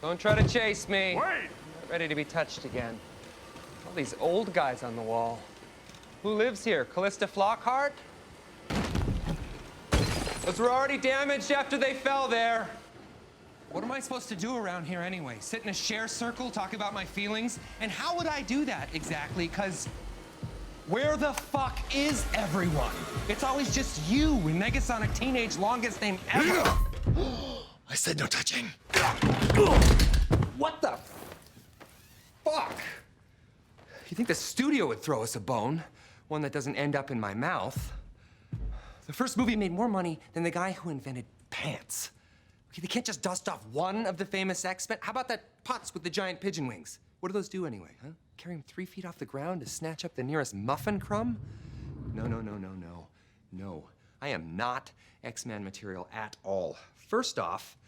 Don't try to chase me. Wait! I'm not ready to be touched again. All these old guys on the wall. Who lives here? Callista Flockhart? Those were already damaged after they fell there. What am I supposed to do around here anyway? Sit in a share circle, talk about my feelings? And how would I do that exactly? Because where the fuck is everyone? It's always just you and Negasonic Teenage longest name ever. I said no touching. What the fuck? You think the studio would throw us a bone? One that doesn't end up in my mouth. The first movie made more money than the guy who invented pants. Okay, they can't just dust off one of the famous X-Men. How about that Potts with the giant pigeon wings? What do those do anyway, huh? Carry him 3 feet off the ground to snatch up the nearest muffin crumb? No. No, I am not X-Men material at all. First off,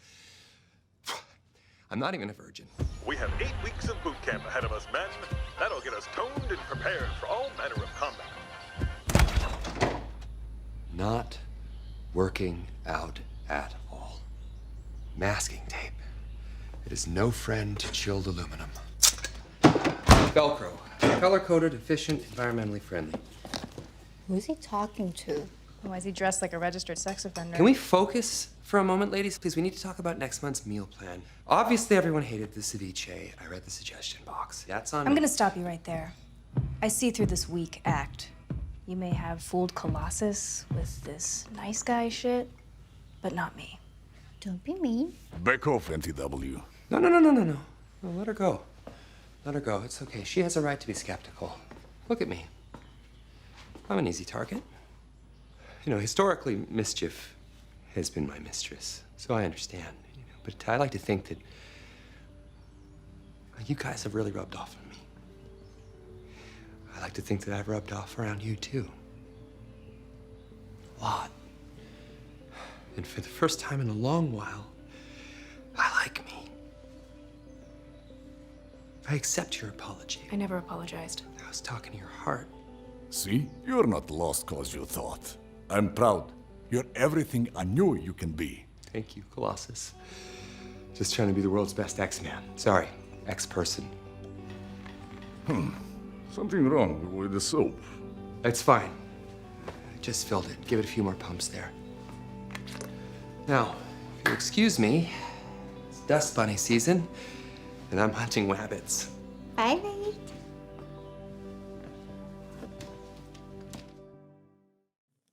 I'm not even a virgin. We have 8 weeks of boot camp ahead of us, men. That'll get us toned and prepared for all manner of combat. Not working out at all. Masking tape. It is no friend to chilled aluminum. Velcro. Color-coded, efficient, environmentally friendly. Who's he talking to? Why is he dressed like a registered sex offender? Can we focus for a moment, ladies? Please, we need to talk about next month's meal plan. Obviously, everyone hated the ceviche. I read the suggestion box. That's on I'm me. gonna stop you right there. I see through this weak act. You may have fooled Colossus with this nice guy shit, but not me. Don't be mean. Back off, NTW. No. No, let her go. Let her go. It's okay. She has a right to be skeptical. Look at me. I'm an easy target. You know, historically, mischief has been my mistress, so I understand. You know, but I like to think that you guys have really rubbed off on me. I like to think that I've rubbed off around you too. A lot. And for the first time in a long while, I like me. I accept your apology. I never apologized. I was talking to your heart. See? You're not lost cause you thought. I'm proud. You're everything I knew you can be. Thank you, Colossus. Just trying to be the world's best X-Man. Sorry, X-person. Something wrong with the soap. It's fine. I just filled it. Give it a few more pumps there. Now, if you'll excuse me, it's dust bunny season, and I'm hunting rabbits. Bye, Nate.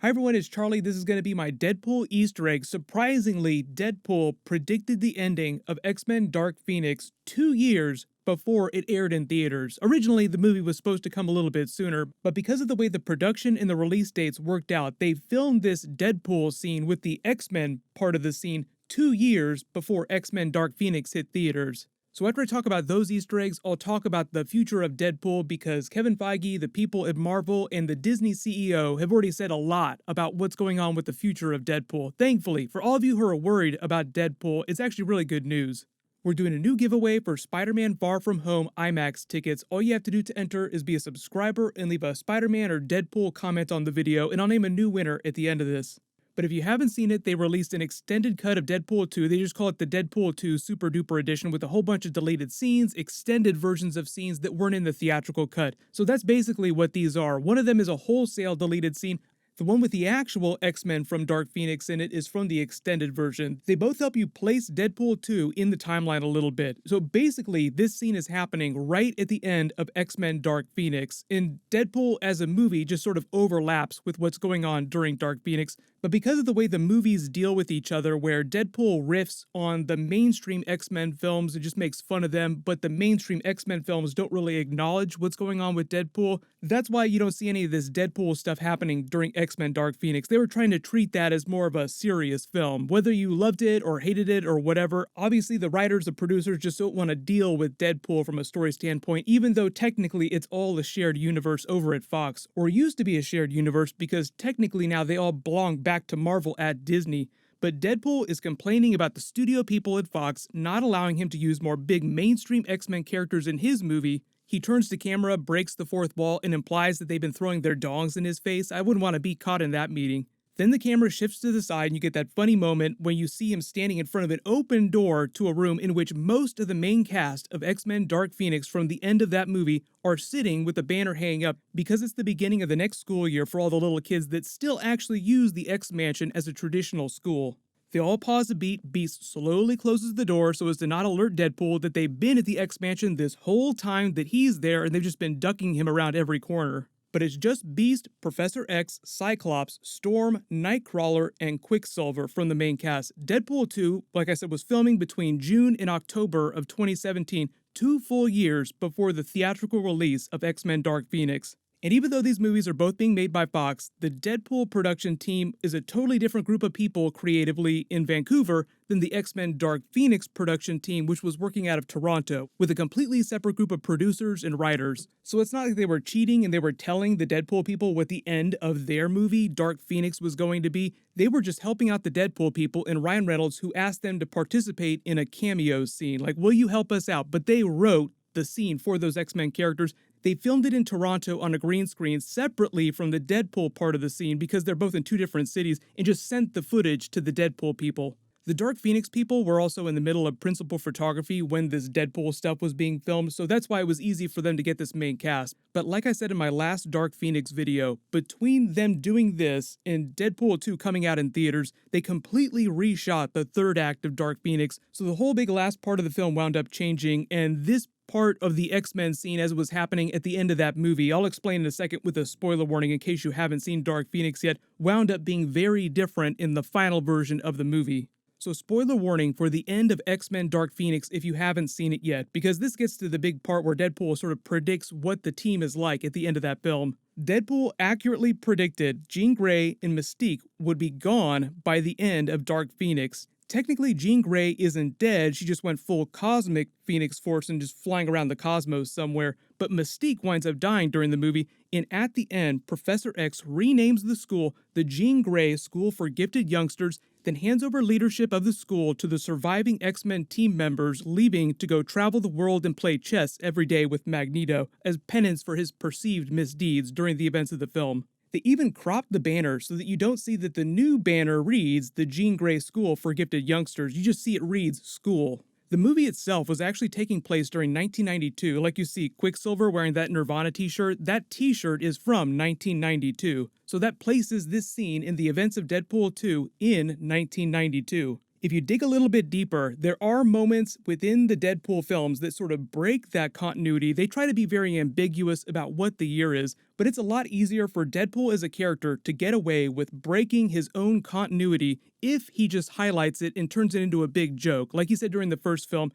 Hi everyone, it's Charlie. This is going to be my Deadpool Easter egg. Surprisingly, Deadpool predicted the ending of X-Men Dark Phoenix 2 years before it aired in theaters. Originally, the movie was supposed to come a little bit sooner, but because of the way the production and the release dates worked out, they filmed this Deadpool scene with the X-Men part of the scene 2 years before X-Men Dark Phoenix hit theaters. So after I talk about those Easter eggs, I'll talk about the future of Deadpool because Kevin Feige, the people at Marvel, and the Disney CEO have already said a lot about what's going on with the future of Deadpool. Thankfully, for all of you who are worried about Deadpool, it's actually really good news. We're doing a new giveaway for Spider-Man Far From Home IMAX tickets. All you have to do to enter is be a subscriber and leave a Spider-Man or Deadpool comment on the video, and I'll name a new winner at the end of this. But if you haven't seen it, they released an extended cut of Deadpool 2. They just call it the Deadpool 2 Super Duper Edition with a whole bunch of deleted scenes, extended versions of scenes that weren't in the theatrical cut. So that's basically what these are. One of them is a wholesale deleted scene. The one with the actual X-Men from Dark Phoenix in it is from the extended version. They both help you place Deadpool 2 in the timeline a little bit. So basically, this scene is happening right at the end of X-Men Dark Phoenix, and Deadpool as a movie just sort of overlaps with what's going on during Dark Phoenix. But because of the way the movies deal with each other, where Deadpool riffs on the mainstream X-Men films and just makes fun of them, but the mainstream X-Men films don't really acknowledge what's going on with Deadpool, that's why you don't see any of this Deadpool stuff happening during X-Men Dark Phoenix. They were trying to treat that as more of a serious film. Whether you loved it or hated it or whatever, obviously the writers and producers just don't want to deal with Deadpool from a story standpoint, even though technically it's all a shared universe over at Fox, or used to be a shared universe because technically now they all belong back to Marvel at Disney. But Deadpool is complaining about the studio people at Fox not allowing him to use more big mainstream X-Men characters in his movie. He turns to camera, breaks the fourth wall, and implies that they've been throwing their dongs in his face. I wouldn't want to be caught in that meeting. Then the camera shifts to the side and you get that funny moment when you see him standing in front of an open door to a room in which most of the main cast of X-Men Dark Phoenix from the end of that movie are sitting with the banner hanging up because it's the beginning of the next school year for all the little kids that still actually use the X-Mansion as a traditional school. They all pause a beat, Beast slowly closes the door so as to not alert Deadpool that they've been at the X-Mansion this whole time that he's there and they've just been ducking him around every corner. But it's just Beast, Professor X, Cyclops, Storm, Nightcrawler, and Quicksilver from the main cast. Deadpool 2, like I said, was filming between June and October of 2017, 2 full years before the theatrical release of X-Men Dark Phoenix. And even though these movies are both being made by Fox, the Deadpool production team is a totally different group of people creatively in Vancouver than the X-Men Dark Phoenix production team, which was working out of Toronto, with a completely separate group of producers and writers. So it's not like they were cheating and they were telling the Deadpool people what the end of their movie, Dark Phoenix, was going to be. They were just helping out the Deadpool people and Ryan Reynolds, who asked them to participate in a cameo scene. Like, will you help us out? But they wrote the scene for those X-Men characters. They filmed it in Toronto on a green screen separately from the Deadpool part of the scene because they're both in 2 different cities, and just sent the footage to the Deadpool people. The Dark Phoenix people were also in the middle of principal photography when this Deadpool stuff was being filmed, so that's why it was easy for them to get this main cast. But like I said in my last Dark Phoenix video, between them doing this and Deadpool 2 coming out in theaters, they completely reshot the 3rd act of Dark Phoenix, so the whole big last part of the film wound up changing, and this part of the X-Men scene as it was happening at the end of that movie, I'll explain in a second with a spoiler warning in case you haven't seen Dark Phoenix yet, wound up being very different in the final version of the movie. So spoiler warning for the end of X-Men Dark Phoenix if you haven't seen it yet, because this gets to the big part where Deadpool sort of predicts what the team is like at the end of that film. Deadpool accurately predicted Jean Grey and Mystique would be gone by the end of Dark Phoenix. Technically, Jean Grey isn't dead, she just went full cosmic Phoenix Force and just flying around the cosmos somewhere, but Mystique winds up dying during the movie, and at the end, Professor X renames the school the Jean Grey School for Gifted Youngsters, then hands over leadership of the school to the surviving X-Men team members, leaving to go travel the world and play chess every day with Magneto, as penance for his perceived misdeeds during the events of the film. They even cropped the banner so that you don't see that the new banner reads the Jean Grey School for Gifted Youngsters, you just see it reads school. The movie itself was actually taking place during 1992, like you see Quicksilver wearing that Nirvana t-shirt. That t-shirt is from 1992, so that places this scene in the events of Deadpool 2 in 1992. If you dig a little bit deeper, there are moments within the Deadpool films that sort of break that continuity. They try to be very ambiguous about what the year is, but it's a lot easier for Deadpool as a character to get away with breaking his own continuity if he just highlights it and turns it into a big joke. Like he said during the first film,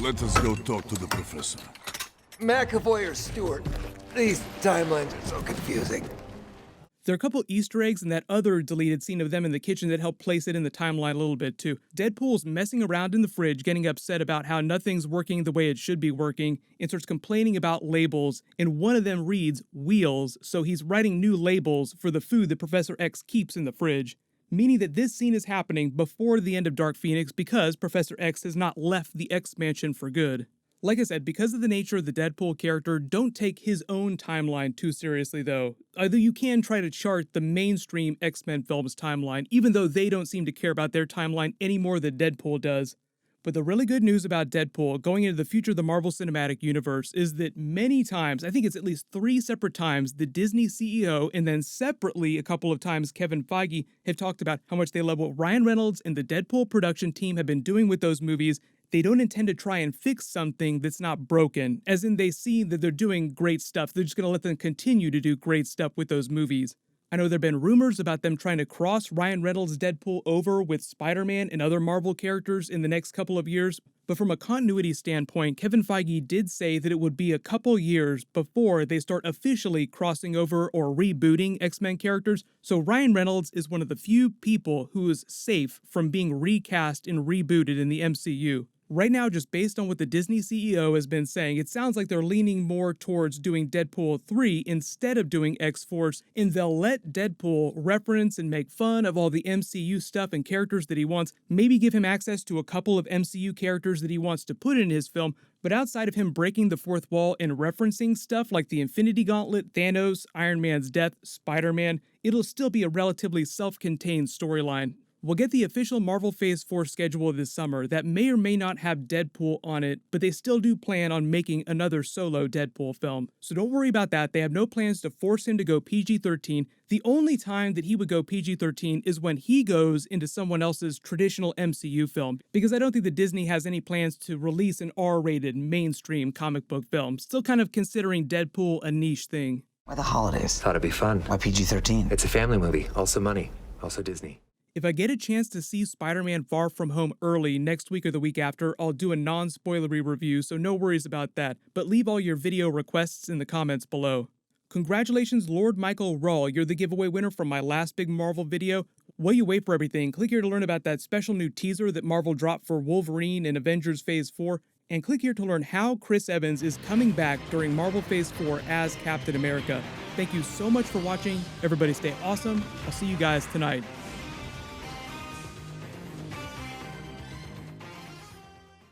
Let us go talk to the professor. McAvoy or Stewart? These timelines are so confusing. there are a couple Easter eggs in that other deleted scene of them in the kitchen that help place it in the timeline a little bit too. Deadpool's messing around in the fridge, getting upset about how nothing's working the way it should be working, and starts complaining about labels, and one of them reads wheels, so he's writing new labels for the food that Professor X keeps in the fridge. Meaning that this scene is happening before the end of Dark Phoenix because Professor X has not left the X-Mansion for good. Like I said, because of the nature of the Deadpool character, don't take his own timeline too seriously though. Although you can try to chart the mainstream X-Men films timeline, even though they don't seem to care about their timeline any more than Deadpool does. But the really good news about Deadpool going into the future of the Marvel Cinematic Universe is that many times, I think it's at least 3 separate times, the Disney CEO and then separately a couple of times Kevin Feige have talked about how much they love what Ryan Reynolds and the Deadpool production team have been doing with those movies. They don't intend to try and fix something that's not broken, as in they see that they're doing great stuff. They're just going to let them continue to do great stuff with those movies. I know there have been rumors about them trying to cross Ryan Reynolds' Deadpool over with Spider-Man and other Marvel characters in the next couple of years, but from a continuity standpoint, Kevin Feige did say that it would be a couple years before they start officially crossing over or rebooting X-Men characters, so Ryan Reynolds is one of the few people who is safe from being recast and rebooted in the MCU. Right now, just based on what the Disney CEO has been saying, it sounds like they're leaning more towards doing Deadpool 3 instead of doing X-Force, and they'll let Deadpool reference and make fun of all the MCU stuff and characters that he wants, maybe give him access to a couple of MCU characters that he wants to put in his film, but outside of him breaking the fourth wall and referencing stuff like the Infinity Gauntlet, Thanos, Iron Man's death, Spider-Man, it'll still be a relatively self-contained storyline. We'll get the official Marvel Phase 4 schedule this summer that may or may not have Deadpool on it, but they still do plan on making another solo Deadpool film. So don't worry about that, they have no plans to force him to go PG-13. The only time that he would go PG-13 is when he goes into someone else's traditional MCU film, because I don't think that Disney has any plans to release an R-rated mainstream comic book film, still kind of considering Deadpool a niche thing. Why the holidays? Thought it'd be fun. Why PG-13? It's a family movie, also money, also Disney. If I get a chance to see Spider-Man Far From Home early next week or the week after, I'll do a non-spoilery review, so no worries about that, but leave all your video requests in the comments below. Congratulations, Lord Michael Rawl, you're the giveaway winner from my last big Marvel video. While you wait for everything, click here to learn about that special new teaser that Marvel dropped for Wolverine in Avengers Phase 4, and click here to learn how Chris Evans is coming back during Marvel Phase 4 as Captain America. Thank you so much for watching. Everybody stay awesome. I'll see you guys tonight.